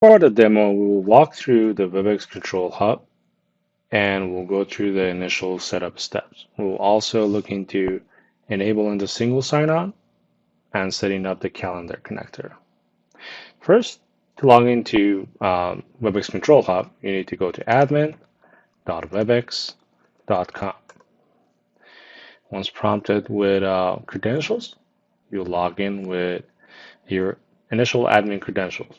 For the demo, we will walk through the Webex Control Hub and we'll go through the initial setup steps. We'll also look into enabling the single sign-on and setting up the calendar connector. First, to log into Webex Control Hub, you need to go to admin.webex.com. Once prompted with credentials, you'll log in with your initial admin credentials.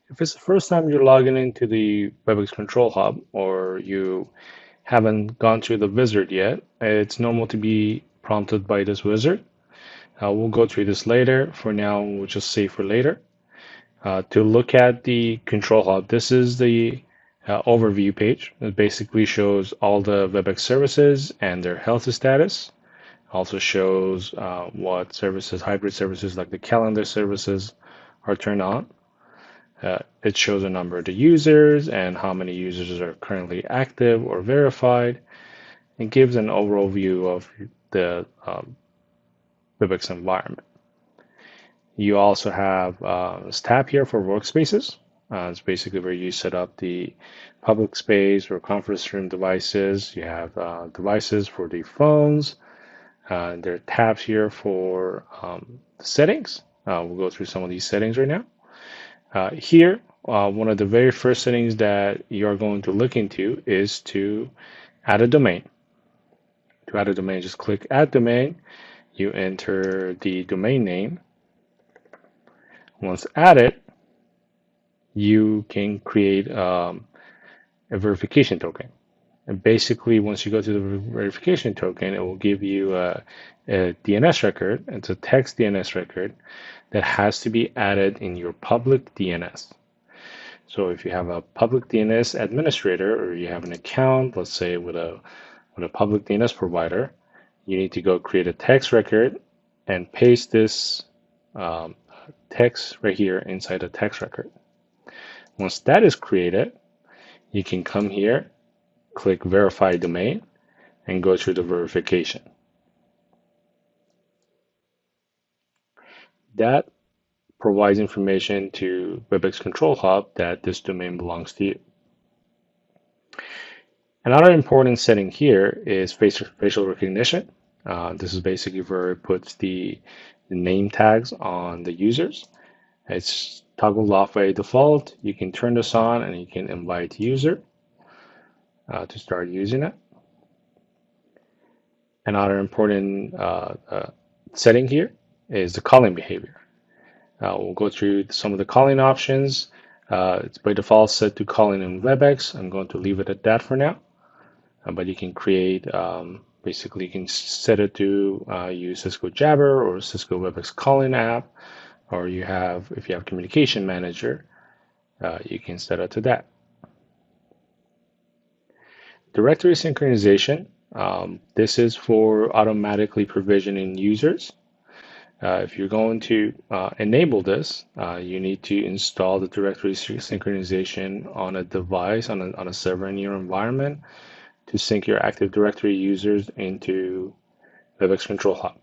If it's the first time you're logging into the Webex Control Hub or you haven't gone through the wizard yet, it's normal to be prompted by this wizard. We'll go through this later. For now, we'll just save for later. To look at the Control Hub, this is the overview page. It basically shows all the Webex services and their health status. Also shows what services, hybrid services like the calendar services are turned on. It shows a number of the users and how many users are currently active or verified. It gives an overall view of the Webex environment. You also have this tab here for workspaces. It's basically where you set up the public space or conference room devices. You have devices for the phones. There are tabs here for settings. We'll go through some of these settings right now. Here, one of the very first settings that you're going to look into is to add a domain. To add a domain, just click Add Domain. You enter the domain name. Once added, you can create a verification token. And basically, once you go to the verification token, it will give you a DNS record. It's a text DNS record that has to be added in your public DNS. So if you have a public DNS administrator or you have an account, let's say with a public DNS provider, you need to go create a text record and paste this text right here inside the text record. Once that is created, you can come here, click Verify Domain, and go through the verification. That provides information to Webex Control Hub that this domain belongs to you. Another important setting here is facial recognition. This is basically where it puts the name tags on the users. It's toggled off by default. You can turn this on and you can invite user to start using it. Another important setting here is the calling behavior. We'll go through some of the calling options. It's by default set to calling in Webex. I'm going to leave it at that for now. But you can create, basically you can set it to use Cisco Jabber or Cisco Webex calling app, or if you have Communication Manager, you can set it to that. Directory synchronization. This is for automatically provisioning users. If you're going to enable this, you need to install the directory synchronization on a device, on a server in your environment to sync your Active Directory users into Webex Control Hub.